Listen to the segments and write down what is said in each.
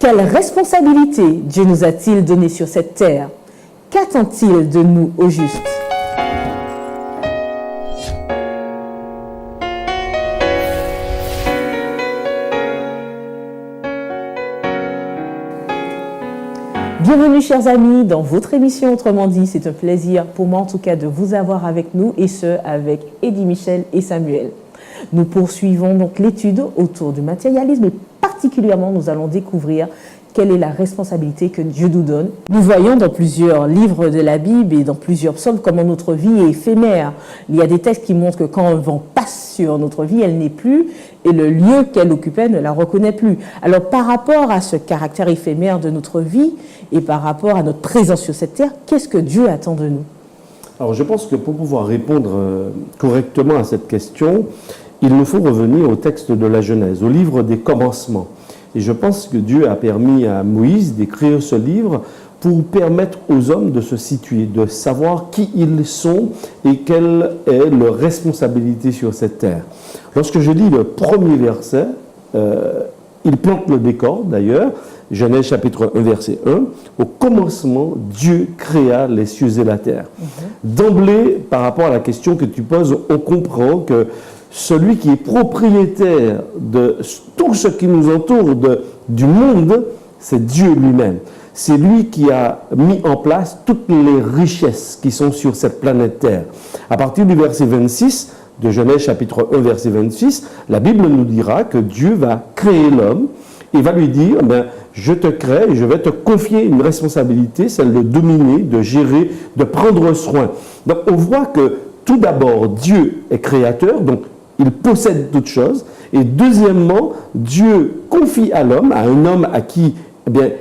Quelle responsabilité Dieu nous a-t-il donnée sur cette terre? Qu'attend-il de nous au juste? Bienvenue chers amis dans votre émission Autrement dit. C'est un plaisir pour moi en tout cas de vous avoir avec nous et ce avec Eddie Michel et Samuel. Nous poursuivons donc l'étude autour du matérialisme et particulièrement nous allons découvrir quelle est la responsabilité que Dieu nous donne. Nous voyons dans plusieurs livres de la Bible et dans plusieurs psaumes comment notre vie est éphémère. Il y a des textes qui montrent que quand un vent passe sur notre vie, elle n'est plus et le lieu qu'elle occupait ne la reconnaît plus. Alors par rapport à ce caractère éphémère de notre vie et par rapport à notre présence sur cette terre, qu'est-ce que Dieu attend de nous? Alors je pense que pour pouvoir répondre correctement à cette question, il nous faut revenir au texte de la Genèse, au livre des commencements. Et je pense que Dieu a permis à Moïse d'écrire ce livre pour permettre aux hommes de se situer, de savoir qui ils sont et quelle est leur responsabilité sur cette terre. Lorsque je lis le premier verset, il plante le décor d'ailleurs, Genèse chapitre 1, verset 1, « Au commencement, Dieu créa les cieux et la terre. » D'emblée, par rapport à la question que tu poses, on comprend que celui qui est propriétaire de tout ce qui nous entoure du monde, c'est Dieu lui-même. C'est lui qui a mis en place toutes les richesses qui sont sur cette planète Terre. À partir du verset 26 de Genèse chapitre 1, verset 26, la Bible nous dira que Dieu va créer l'homme et va lui dire, je te crée et je vais te confier une responsabilité, celle de dominer, de gérer, de prendre soin. Donc on voit que tout d'abord, Dieu est créateur, donc il possède toutes choses. Et deuxièmement, Dieu confie à l'homme, à un homme à qui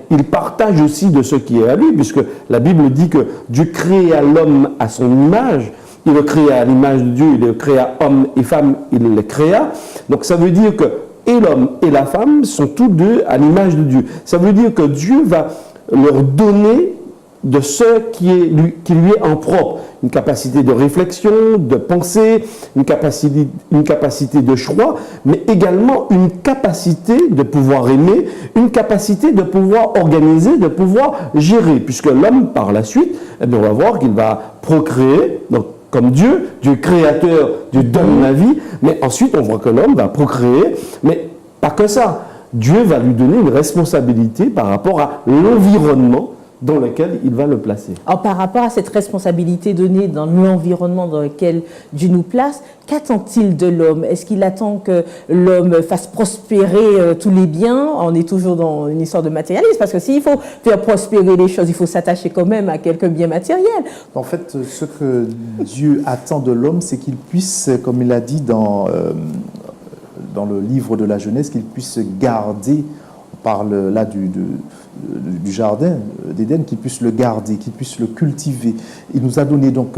il partage aussi de ce qui est à lui, puisque la Bible dit que Dieu créa l'homme à son image, il le créa à l'image de Dieu, il le créa homme et femme, il le créa. Donc ça veut dire que et l'homme et la femme sont tous deux à l'image de Dieu. Ça veut dire que Dieu va leur donner de ce qui lui est en propre. Une capacité de réflexion, de pensée, une capacité de choix, mais également une capacité de pouvoir aimer, une capacité de pouvoir organiser, de pouvoir gérer. Puisque l'homme, par la suite, on va voir qu'il va procréer, donc comme Dieu créateur, Dieu donne la vie, mais ensuite on voit que l'homme va procréer, mais pas que ça. Dieu va lui donner une responsabilité par rapport à l'environnement dans lequel il va le placer. Alors, par rapport à cette responsabilité donnée dans l'environnement dans lequel Dieu nous place, qu'attend-il de l'homme? Est-ce qu'il attend que l'homme fasse prospérer tous les biens? On est toujours dans une histoire de matérialisme, parce que s'il faut faire prospérer les choses, il faut s'attacher quand même à quelques biens matériels. En fait, ce que Dieu attend de l'homme, c'est qu'il puisse, comme il a dit dans le livre de la Genèse, qu'il puisse garder, on parle là du jardin d'Éden, qu'il puisse le garder, qu'il puisse le cultiver. Il nous a donné donc,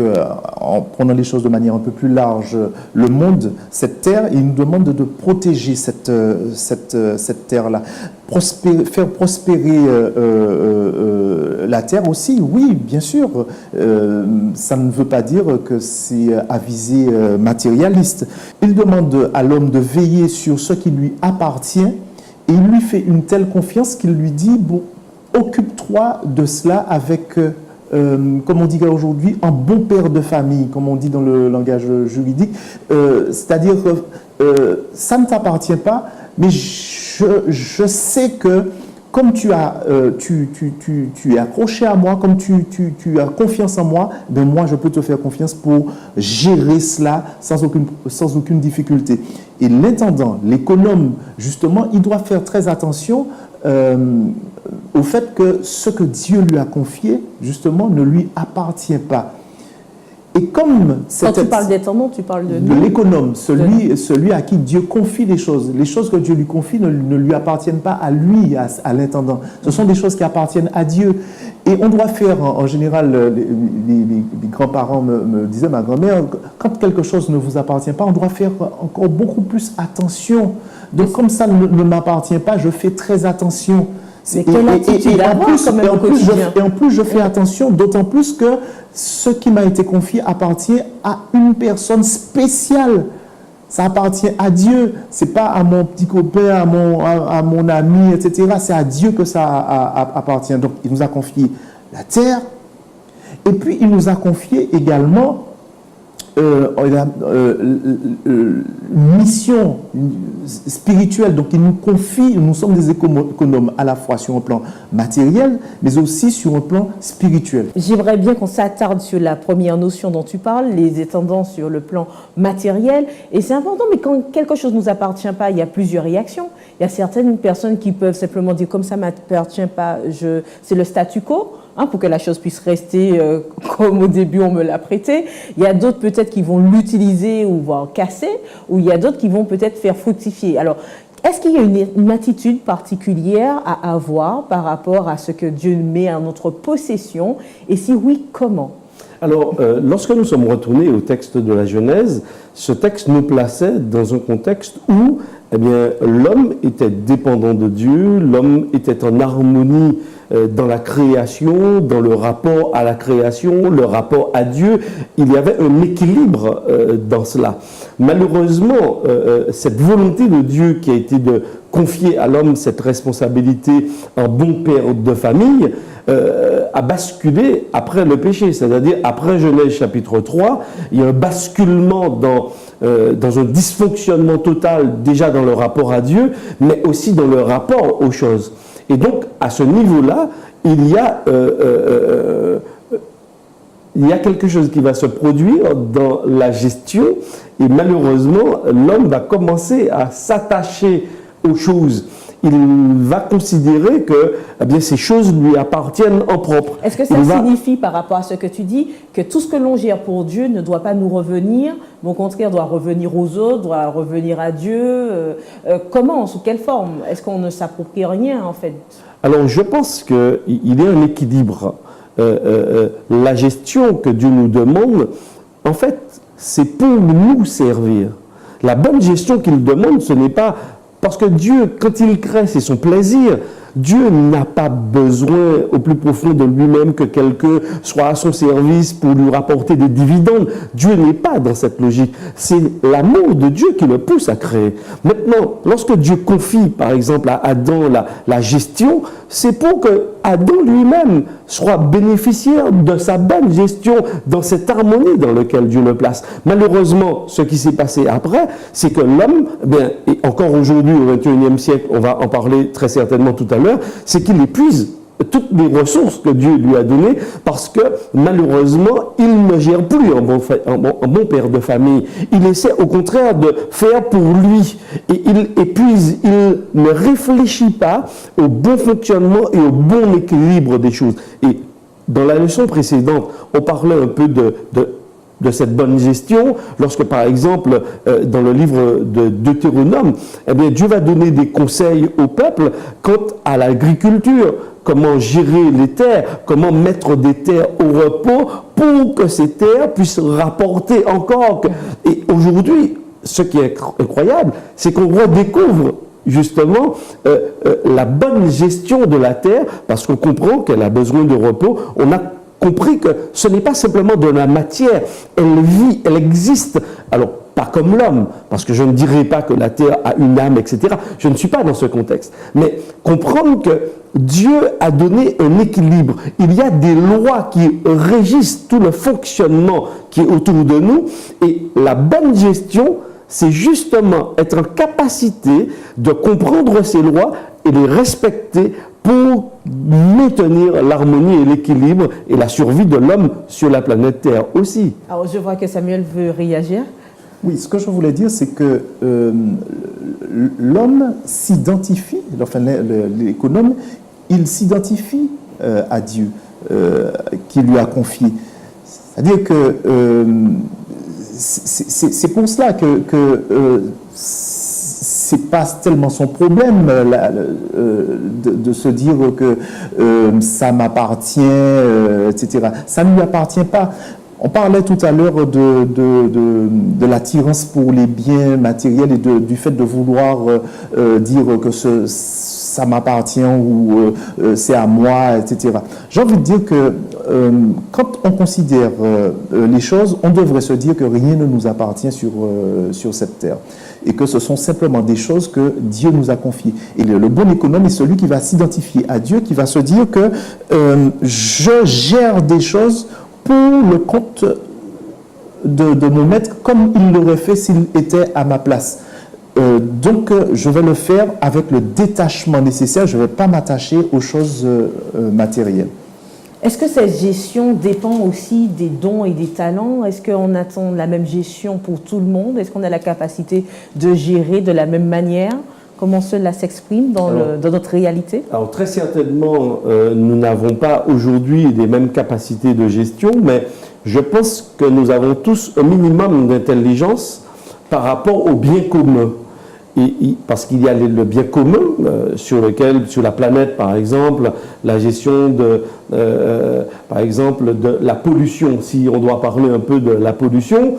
en prenant les choses de manière un peu plus large, le monde, cette terre, et il nous demande de protéger cette terre-là. Faire prospérer la terre aussi, oui, bien sûr. Ça ne veut pas dire que c'est à visée matérialiste. Il demande à l'homme de veiller sur ce qui lui appartient. Et il lui fait une telle confiance qu'il lui dit, bon, occupe-toi de cela avec, comme on dit aujourd'hui, un bon père de famille, comme on dit dans le langage juridique. C'est-à-dire que ça ne t'appartient pas, mais je sais que comme tu es accroché à moi, comme tu as confiance en moi, ben moi je peux te faire confiance pour gérer cela sans aucune difficulté. Et l'intendant, l'économe, justement, il doit faire très attention au fait que ce que Dieu lui a confié, justement, ne lui appartient pas. Et comme quand tu parles d'intendant, tu parles de l'économe, celui à qui Dieu confie les choses que Dieu lui confie ne lui appartiennent pas à lui, à l'intendant. Ce sont des choses qui appartiennent à Dieu. Et on doit faire, en général, les grands-parents me disaient, ma grand-mère, quand quelque chose ne vous appartient pas, on doit faire encore beaucoup plus attention. Donc comme ça ne m'appartient pas, je fais très attention. Mais quelle attitude avoir quand même au quotidien. Et en plus, je fais attention, d'autant plus que ce qui m'a été confié appartient à une personne spéciale Ça appartient à Dieu. C'est pas à mon petit copain, à mon ami, etc. C'est à Dieu que ça appartient. Donc, il nous a confié la terre. Et puis, il nous a confié également une mission spirituelle. Donc, il nous confie, nous sommes des économes à la fois sur un plan matériel, mais aussi sur un plan spirituel. J'aimerais bien qu'on s'attarde sur la première notion dont tu parles, les étendants sur le plan matériel. Et c'est important, mais quand quelque chose ne nous appartient pas, il y a plusieurs réactions. Il y a certaines personnes qui peuvent simplement dire, comme ça ne m'appartient pas, c'est le statu quo. Pour que la chose puisse rester comme au début on me l'a prêté. Il y a d'autres peut-être qui vont l'utiliser ou voire casser, ou il y a d'autres qui vont peut-être faire fructifier. Alors, est-ce qu'il y a une attitude particulière à avoir par rapport à ce que Dieu met en notre possession? Et si oui, comment? Alors, lorsque nous sommes retournés au texte de la Genèse, ce texte nous plaçait dans un contexte où l'homme était dépendant de Dieu, l'homme était en harmonie dans la création, dans le rapport à la création, le rapport à Dieu. Il y avait un équilibre dans cela. Malheureusement, cette volonté de Dieu qui a été de confier à l'homme cette responsabilité en bon père de famille, a basculé après le péché, c'est-à-dire après Genèse chapitre 3, il y a un basculement dans un dysfonctionnement total déjà dans le rapport à Dieu, mais aussi dans le rapport aux choses. Et donc, à ce niveau-là, il y a quelque chose qui va se produire dans la gestion, et malheureusement, l'homme va commencer à s'attacher aux choses. Il va considérer que ces choses lui appartiennent en propre. Est-ce que ça signifie, par rapport à ce que tu dis, que tout ce que l'on gère pour Dieu ne doit pas nous revenir, mais au contraire doit revenir aux autres, doit revenir à Dieu? Comment, sous quelle forme? Est-ce qu'on ne s'approprie rien, en fait? Alors, je pense qu'il y a un équilibre. La gestion que Dieu nous demande, en fait, c'est pour nous servir. La bonne gestion qu'il demande, ce n'est pas... Parce que Dieu, quand il crée, c'est son plaisir. Dieu n'a pas besoin au plus profond de lui-même que quelqu'un soit à son service pour lui rapporter des dividendes. Dieu n'est pas dans cette logique. C'est l'amour de Dieu qui le pousse à créer. Maintenant, lorsque Dieu confie, par exemple, à Adam la gestion, c'est pour que Adam lui-même soit bénéficiaire de sa bonne gestion dans cette harmonie dans laquelle Dieu le place. Malheureusement, ce qui s'est passé après, c'est que l'homme, et encore aujourd'hui au XXIe siècle, on va en parler très certainement tout à l'heure, c'est qu'il épuise toutes les ressources que Dieu lui a données parce que malheureusement, il ne gère plus en bon père de famille. Il essaie au contraire de faire pour lui. Et il épuise, il ne réfléchit pas au bon fonctionnement et au bon équilibre des choses. Et dans la leçon précédente, on parlait un peu de cette bonne gestion, lorsque par exemple dans le livre de Deutéronome, Dieu va donner des conseils au peuple quant à l'agriculture, comment gérer les terres, comment mettre des terres au repos pour que ces terres puissent rapporter encore. Et aujourd'hui, ce qui est incroyable, c'est qu'on redécouvre justement la bonne gestion de la terre, parce qu'on comprend qu'elle a besoin de repos. On a compris que ce n'est pas simplement de la matière, elle vit, elle existe. Alors, pas comme l'homme, parce que je ne dirais pas que la terre a une âme, etc. Je ne suis pas dans ce contexte. Mais comprendre que Dieu a donné un équilibre. Il y a des lois qui régissent tout le fonctionnement qui est autour de nous. Et la bonne gestion, c'est justement être en capacité de comprendre ces lois et les respecter pour maintenir l'harmonie et l'équilibre et la survie de l'homme sur la planète Terre aussi. Alors, je vois que Samuel veut réagir. Oui, ce que je voulais dire, c'est que l'homme s'identifie, enfin l'économe, il s'identifie à Dieu qui lui a confié. C'est-à-dire que c'est pour cela que c'est pas tellement son problème de se dire que ça m'appartient, etc. Ça ne lui appartient pas. On parlait tout à l'heure de l'attirance pour les biens matériels et du fait de vouloir dire que ça m'appartient ou c'est à moi, etc. J'ai envie de dire que quand on considère les choses, on devrait se dire que rien ne nous appartient sur cette terre et que ce sont simplement des choses que Dieu nous a confiées. Et le bon économe est celui qui va s'identifier à Dieu, qui va se dire que je gère des choses pour le compte de mon maître comme il l'aurait fait s'il était à ma place. Donc, je vais le faire avec le détachement nécessaire. Je ne vais pas m'attacher aux choses matérielles. Est-ce que cette gestion dépend aussi des dons et des talents? Est-ce qu'on attend la même gestion pour tout le monde? Est-ce qu'on a la capacité de gérer de la même manière? Comment cela s'exprime dans notre réalité? Alors, très certainement, nous n'avons pas aujourd'hui les mêmes capacités de gestion, mais je pense que nous avons tous un minimum d'intelligence par rapport au bien commun. Parce qu'il y a le bien commun sur la planète, par exemple, la gestion par exemple, de la pollution. Si on doit parler un peu de la pollution,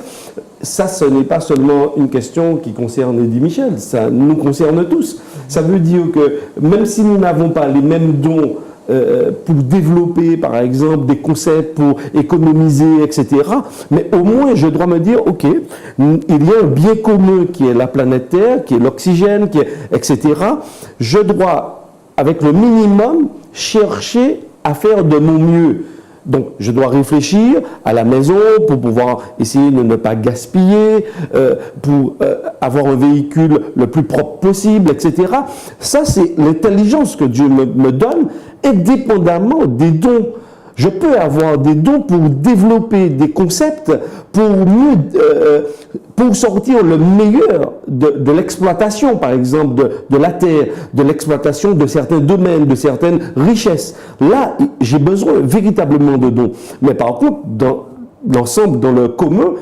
ça, ce n'est pas seulement une question qui concerne Eddie Michel, ça nous concerne tous. Ça veut dire que même si nous n'avons pas les mêmes dons pour développer, par exemple, des concepts pour économiser, etc. Mais au moins, je dois me dire, OK, il y a un bien commun qui est la planète Terre, qui est l'oxygène, etc. Je dois, avec le minimum, chercher à faire de mon mieux. Donc, je dois réfléchir à la maison pour pouvoir essayer de ne pas gaspiller, pour avoir un véhicule le plus propre possible, etc. Ça, c'est l'intelligence que Dieu me donne, indépendamment des dons. Je peux avoir des dons pour développer des concepts, pour sortir le meilleur de l'exploitation, par exemple, de la terre, de l'exploitation de certains domaines, de certaines richesses. Là, j'ai besoin véritablement de dons. Mais par contre, dans l'ensemble, dans le commun,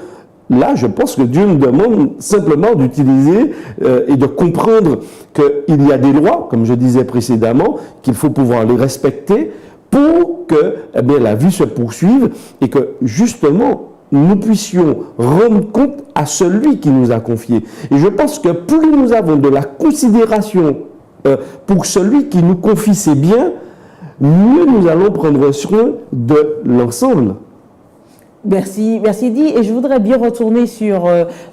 là, je pense que Dieu nous demande simplement d'utiliser et de comprendre qu'il y a des lois, comme je disais précédemment, qu'il faut pouvoir les respecter, pour que la vie se poursuive et que justement nous puissions rendre compte à celui qui nous a confié. Et je pense que plus nous avons de la considération pour celui qui nous confie ses biens, mieux nous allons prendre soin de l'ensemble. Merci Eddie. Et je voudrais bien retourner sur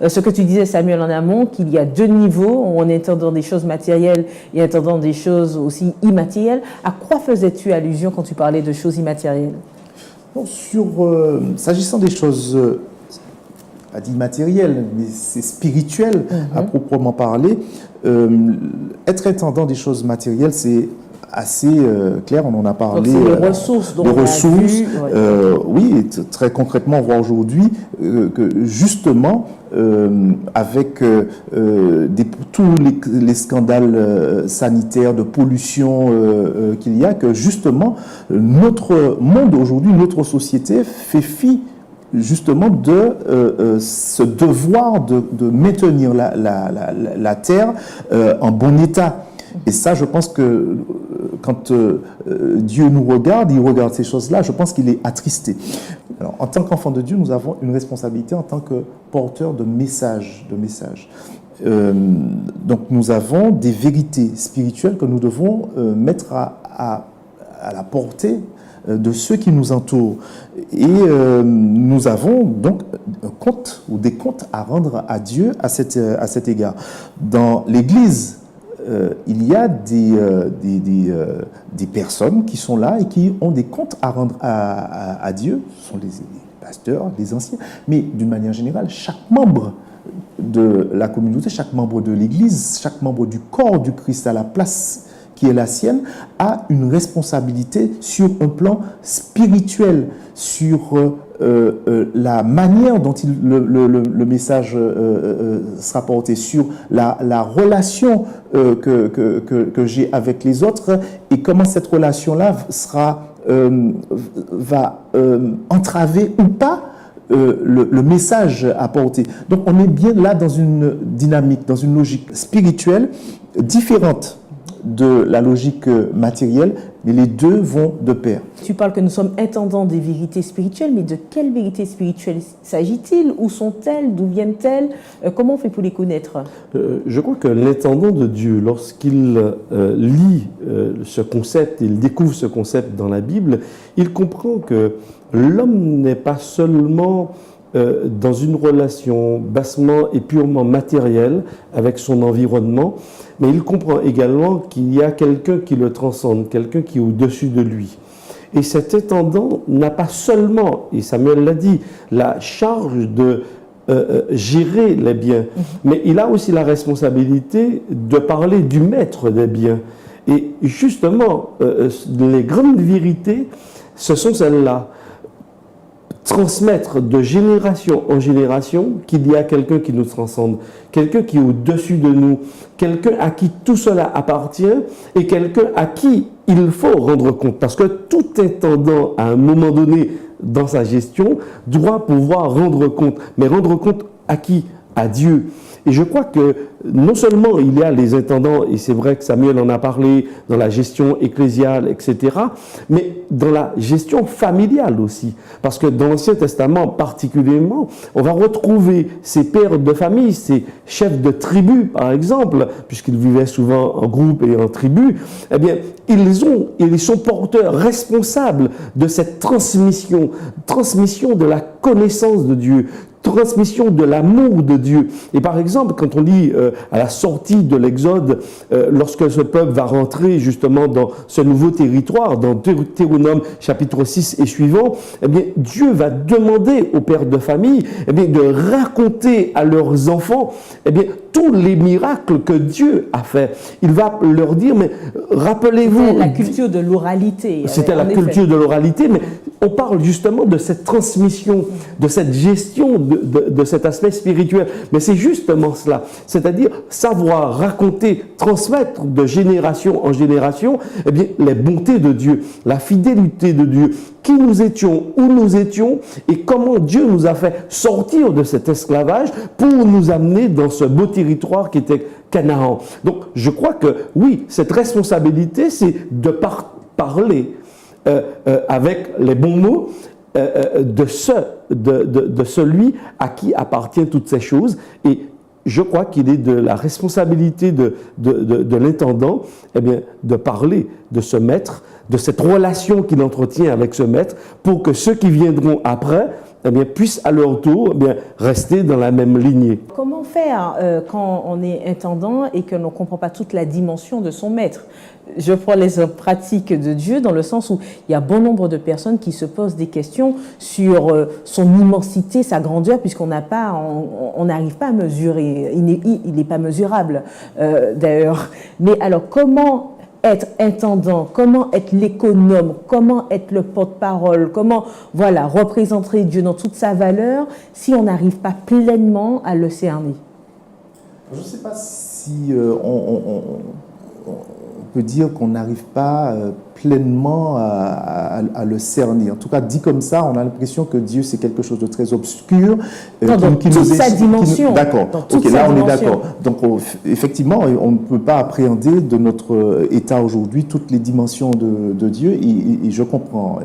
ce que tu disais, Samuel, en amont, qu'il y a deux niveaux, en entendant des choses matérielles et en entendant des choses aussi immatérielles. À quoi faisais-tu allusion quand tu parlais de choses immatérielles? Bon, s'agissant des choses immatérielles, mais c'est spirituel à proprement parler, être intendant des choses matérielles, c'est assez clair, on en a parlé. Donc c'est les ressources dont on a vu, oui, très concrètement, on voit aujourd'hui que justement, avec tous les scandales sanitaires de pollution qu'il y a, que justement, notre monde aujourd'hui, notre société fait fi justement de ce devoir de maintenir la terre en bon état. Et ça, je pense que quand Dieu nous regarde, il regarde ces choses-là, je pense qu'il est attristé. Alors, en tant qu'enfant de Dieu, nous avons une responsabilité en tant que porteurs de messages. Donc, nous avons des vérités spirituelles que nous devons mettre à la portée de ceux qui nous entourent. Et nous avons donc un compte ou des comptes à rendre à Dieu à cet égard. Dans l'Église, il y a des personnes qui sont là et qui ont des comptes à rendre à Dieu. Ce sont les pasteurs, les anciens, mais d'une manière générale, chaque membre de la communauté, chaque membre de l'Église, chaque membre du corps du Christ à la place qui est la sienne, a une responsabilité sur un plan spirituel, sur la manière dont le message sera porté, sur la relation que j'ai avec les autres et comment cette relation-là va entraver ou pas le message apporté. Donc on est bien là dans une dynamique, dans une logique spirituelle différente de la logique matérielle, mais les deux vont de pair. Tu parles que nous sommes intendants des vérités spirituelles, mais de quelles vérités spirituelles s'agit-il? Où sont-elles? D'où viennent-elles? Comment on fait pour les connaître? Je crois que l'intendant de Dieu, lorsqu'il lit ce concept, il découvre ce concept dans la Bible, il comprend que l'homme n'est pas seulement dans une relation bassement et purement matérielle avec son environnement, mais il comprend également qu'il y a quelqu'un qui le transcende, quelqu'un qui est au-dessus de lui. Et cet intendant n'a pas seulement, et Samuel l'a dit, la charge de gérer les biens, mais il a aussi la responsabilité de parler du maître des biens. Et justement, les grandes vérités, ce sont celles-là. Transmettre de génération en génération qu'il y a quelqu'un qui nous transcende, quelqu'un qui est au-dessus de nous, quelqu'un à qui tout cela appartient et quelqu'un à qui il faut rendre compte. Parce que tout intendant, à un moment donné dans sa gestion, doit pouvoir rendre compte. Mais rendre compte à qui? À Dieu. Et je crois que non seulement il y a les intendants, et c'est vrai que Samuel en a parlé, dans la gestion ecclésiale, etc., mais dans la gestion familiale aussi. Parce que dans l'Ancien Testament particulièrement, on va retrouver ces pères de famille, ces chefs de tribu, par exemple, puisqu'ils vivaient souvent en groupe et en tribu, eh bien, ils sont porteurs, responsables de cette transmission de la connaissance de Dieu, transmission de l'amour de Dieu. Et par exemple, quand on lit à la sortie de l'Exode, lorsque ce peuple va rentrer justement dans ce nouveau territoire, dans Deutéronome chapitre 6 et suivant, eh bien, Dieu va demander aux pères de famille de raconter à leurs enfants tous les miracles que Dieu a fait. Il va leur dire, mais rappelez-vous... C'était la culture de l'oralité. C'était la culture de l'oralité, mais on parle justement de cette transmission, de cette gestion, de cet aspect spirituel. Mais c'est justement cela, c'est-à-dire savoir raconter, transmettre de génération en génération les bontés de Dieu, la fidélité de Dieu, qui nous étions, où nous étions et comment Dieu nous a fait sortir de cet esclavage pour nous amener dans ce beau territoire qui était Canaan. Donc je crois que oui, cette responsabilité, c'est de parler avec les bons mots de celui à qui appartiennent toutes ces choses. Et je crois qu'il est de la responsabilité de l'intendant de parler de ce maître, de cette relation qu'il entretient avec ce maître, pour que ceux qui viendront après puissent à leur tour rester dans la même lignée. Comment faire quand on est intendant et que l'on ne comprend pas toute la dimension de son maître? Je prends l'exemple pratique de Dieu dans le sens où il y a bon nombre de personnes qui se posent des questions sur son immensité, sa grandeur, puisqu'on n'arrive pas à mesurer, il n'est pas mesurable d'ailleurs. Mais alors comment être intendant, comment être l'économe, comment être le porte-parole, comment représenter Dieu dans toute sa valeur si on n'arrive pas pleinement à le cerner? Je ne sais pas si on peut dire qu'on n'arrive pas pleinement à le cerner. En tout cas, dit comme ça, on a l'impression que Dieu, c'est quelque chose de très obscur. Dans toute sa dimension. D'accord. Ok, là, on est d'accord. Donc, effectivement, on ne peut pas appréhender de notre état aujourd'hui toutes les dimensions de Dieu. Et je comprends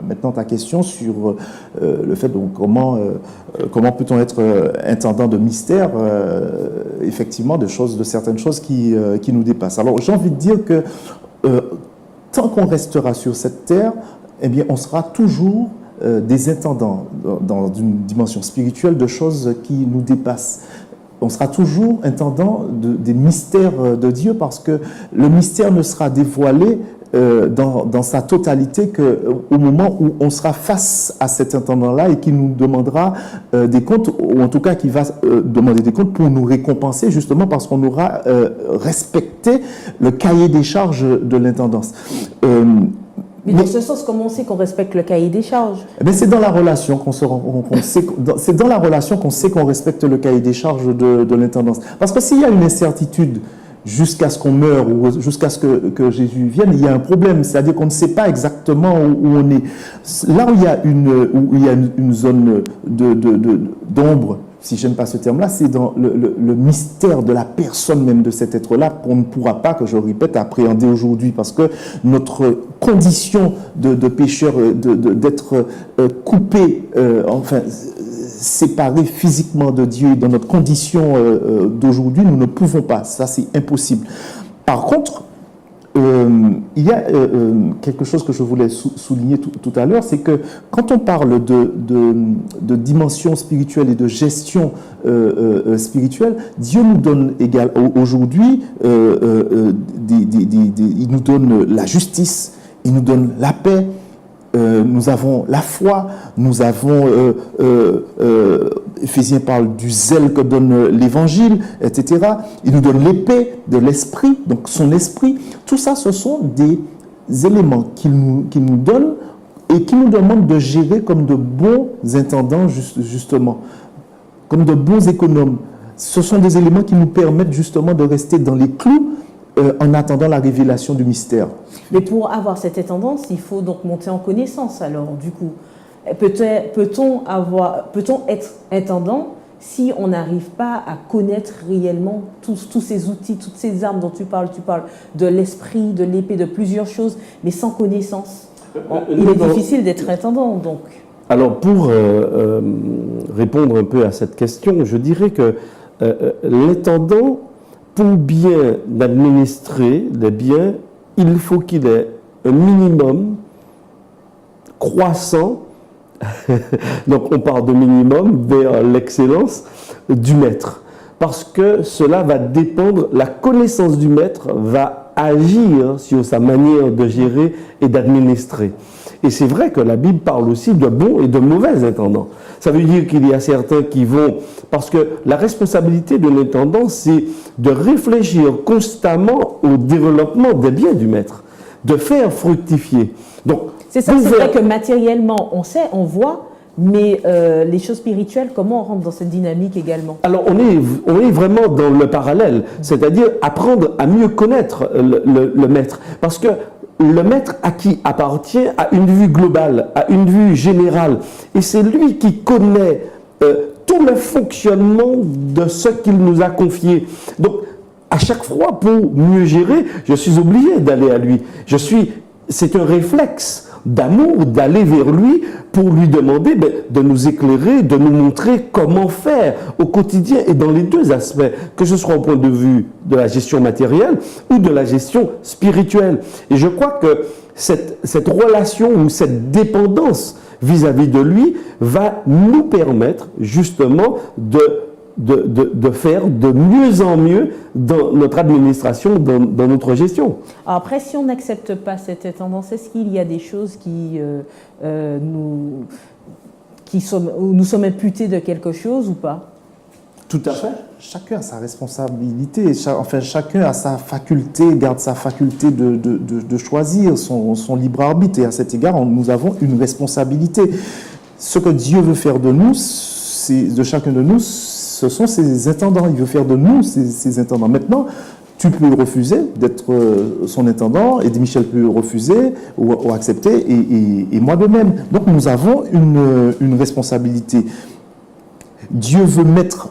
maintenant ta question sur le fait, donc, comment peut-on être intendant de mystère, effectivement, de certaines choses qui nous dépassent. Alors, j'ai envie de dire que tant qu'on restera sur cette terre, on sera toujours des intendants dans une dimension spirituelle de choses qui nous dépassent. On sera toujours intendant des mystères de Dieu, parce que le mystère ne sera dévoilé dans sa totalité qu'au moment où on sera face à cet intendant-là et qui nous demandera des comptes, ou en tout cas qui va demander des comptes pour nous récompenser, justement parce qu'on aura respecté le cahier des charges de l'intendance. Mais dans ce sens, comment on sait qu'on respecte le cahier des charges? C'est dans la relation qu'on c'est dans la relation qu'on sait qu'on respecte le cahier des charges de l'intendance. Parce que s'il y a une incertitude jusqu'à ce qu'on meure ou jusqu'à ce que Jésus vienne, il y a un problème. C'est-à-dire qu'on ne sait pas exactement où on est. Là où il y a une zone d'ombre, si j'aime pas ce terme-là, c'est dans le mystère de la personne même de cet être-là qu'on ne pourra pas, que je répète, appréhender aujourd'hui, parce que notre condition de pécheur, d'être coupé, enfin séparé physiquement de Dieu, dans notre condition d'aujourd'hui, nous ne pouvons pas. Ça, c'est impossible. Par contre, il y a quelque chose que je voulais souligner tout à l'heure, c'est que quand on parle de dimension spirituelle et de gestion spirituelle, Dieu nous donne aujourd'hui, il nous donne la justice, il nous donne la paix, nous avons la foi, nous avons, Éphésiens parle du zèle que donne l'Évangile, etc. Il nous donne l'épée de l'Esprit, donc son Esprit. Tout ça, ce sont des éléments qu'il nous donne et qui nous demandent de gérer comme de bons intendants, justement, comme de bons économes. Ce sont des éléments qui nous permettent justement de rester dans les clous en attendant la révélation du mystère. Mais pour avoir cette tendance, il faut donc monter en connaissance. Alors, du coup, peut-on être intendant si on n'arrive pas à connaître réellement tous ces outils, toutes ces armes dont tu parles de l'esprit, de l'épée, de plusieurs choses, mais sans connaissance? Il est difficile d'être intendant, donc. Alors, pour répondre un peu à cette question, je dirais que l'intendant, pour bien administrer les biens, il faut qu'il ait un minimum croissant, donc on parle de minimum vers l'excellence du maître, parce que cela va dépendre, la connaissance du maître va agir sur sa manière de gérer et d'administrer. Et c'est vrai que la Bible parle aussi de bons et de mauvais intendants. Ça veut dire qu'il y a certains qui vont... Parce que la responsabilité de l'intendant, c'est de réfléchir constamment au développement des biens du maître, de faire fructifier. Donc, c'est ça, c'est vrai que matériellement, on sait, on voit, mais les choses spirituelles, comment on rentre dans cette dynamique également? Alors, on est vraiment dans le parallèle, c'est-à-dire apprendre à mieux connaître le maître. Parce que le maître à qui appartient a une vue globale, a une vue générale. Et c'est lui qui connaît tout le fonctionnement de ce qu'il nous a confié. Donc, à chaque fois, pour mieux gérer, je suis obligé d'aller à lui. C'est un réflexe d'amour d'aller vers lui pour lui demander de nous éclairer, de nous montrer comment faire au quotidien et dans les deux aspects, que ce soit au point de vue de la gestion matérielle ou de la gestion spirituelle. Et je crois que cette relation ou cette dépendance vis-à-vis de lui va nous permettre justement de faire de mieux en mieux dans notre administration, dans notre gestion. Alors après, si on n'accepte pas cette tendance, est-ce qu'il y a des choses où nous sommes imputés de quelque chose ou pas? Tout à fait. Chacun a sa responsabilité, chacun a sa faculté, garde sa faculté de choisir son libre arbitre. Et à cet égard, nous avons une responsabilité. Ce que Dieu veut faire de nous, de chacun de nous, ce sont ses intendants. Il veut faire de nous ses intendants. Maintenant, tu peux refuser d'être son intendant, Eddie Michel peut refuser ou accepter, et moi de même. Donc nous avons une responsabilité. Dieu veut mettre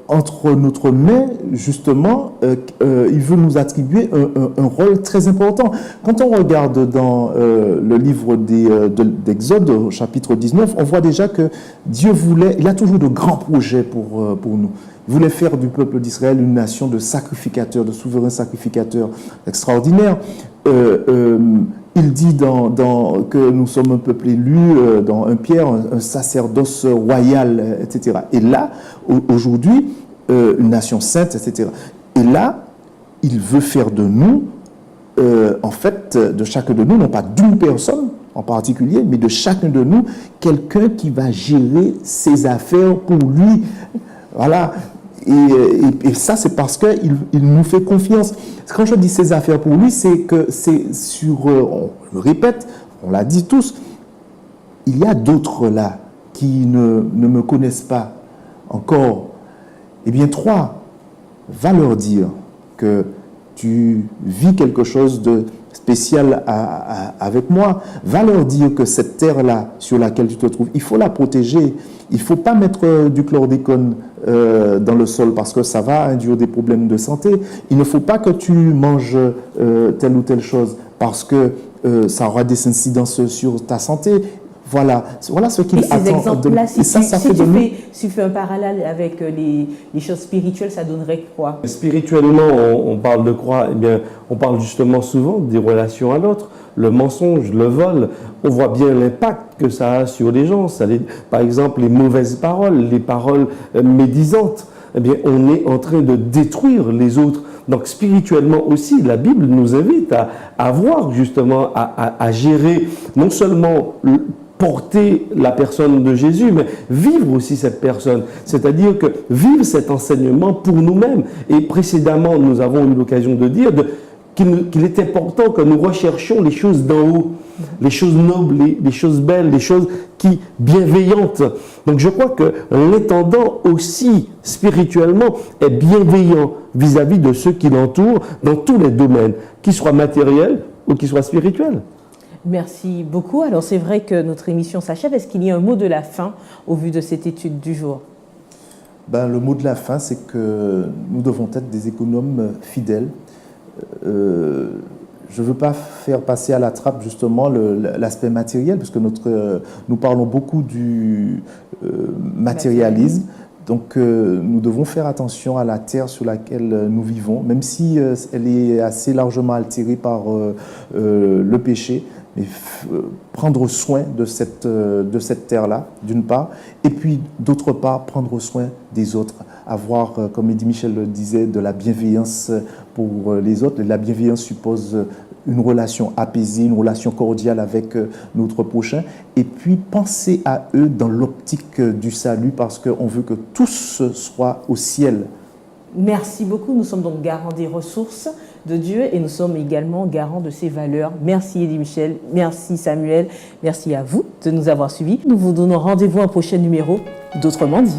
entre notre main, justement, il veut nous attribuer un rôle très important. Quand on regarde dans le livre d'Exode, au chapitre 19, on voit déjà que Dieu il a toujours de grands projets pour nous. Il voulait faire du peuple d'Israël une nation de sacrificateurs, de souverains sacrificateurs extraordinaires. Il dit que nous sommes un peuple élu, dans 1 Pierre, un sacerdoce royal, etc. Et là, aujourd'hui, une nation sainte, etc. Et là, il veut faire de nous, en fait, de chacun de nous, non pas d'une personne en particulier, mais de chacun de nous, quelqu'un qui va gérer ses affaires pour lui. Voilà. Et ça, c'est parce qu'il nous fait confiance. Quand je dis ses affaires pour lui, c'est que c'est sur, on le répète, on l'a dit tous, il y a d'autres là qui ne me connaissent pas encore. Eh bien, 3, va leur dire que tu vis quelque chose de spécial avec moi. Va leur dire que cette terre-là sur laquelle tu te trouves, il faut la protéger. Il ne faut pas mettre du chlordécone dans le sol parce que ça va induire des problèmes de santé. Il ne faut pas que tu manges telle ou telle chose parce que ça aura des incidences sur ta santé. Voilà ce qu'il attend. Et ces exemples-là, si tu fais un parallèle avec les choses spirituelles, ça donnerait quoi? Spirituellement, on parle de quoi? Eh bien, on parle justement souvent des relations à l'autre, le mensonge, le vol. On voit bien l'impact que ça a sur les gens. Par exemple, les mauvaises paroles, les paroles médisantes. Eh bien, on est en train de détruire les autres. Donc, spirituellement aussi, la Bible nous invite à voir justement, à gérer non seulement porter la personne de Jésus, mais vivre aussi cette personne. C'est-à-dire que vivre cet enseignement pour nous-mêmes. Et précédemment, nous avons eu l'occasion de dire qu'il est important que nous recherchions les choses d'en haut, les choses nobles, les choses belles, les choses bienveillantes. Donc je crois que l'intendant aussi spirituellement est bienveillant vis-à-vis de ceux qui l'entourent dans tous les domaines, qu'ils soient matériels ou qu'ils soient spirituels. Merci beaucoup. Alors c'est vrai que notre émission s'achève. Est-ce qu'il y a un mot de la fin au vu de cette étude du jour? Le mot de la fin, c'est que nous devons être des économes fidèles. Je ne veux pas faire passer à la trappe justement l'aspect matériel, parce que nous parlons beaucoup du matérialisme. Donc nous devons faire attention à la terre sur laquelle nous vivons, même si elle est assez largement altérée par le péché. Mais prendre soin de cette terre-là, d'une part, et puis d'autre part, prendre soin des autres, avoir, comme Eddie Michel le disait, de la bienveillance pour les autres. Et la bienveillance suppose une relation apaisée, une relation cordiale avec notre prochain, et puis penser à eux dans l'optique du salut, parce qu'on veut que tous soient au ciel. Merci beaucoup. Nous sommes donc garants des ressources de Dieu et nous sommes également garants de ses valeurs. Merci Eddie Michel, merci Samuel, merci à vous de nous avoir suivis. Nous vous donnons rendez-vous à un prochain numéro d'Autrement dit.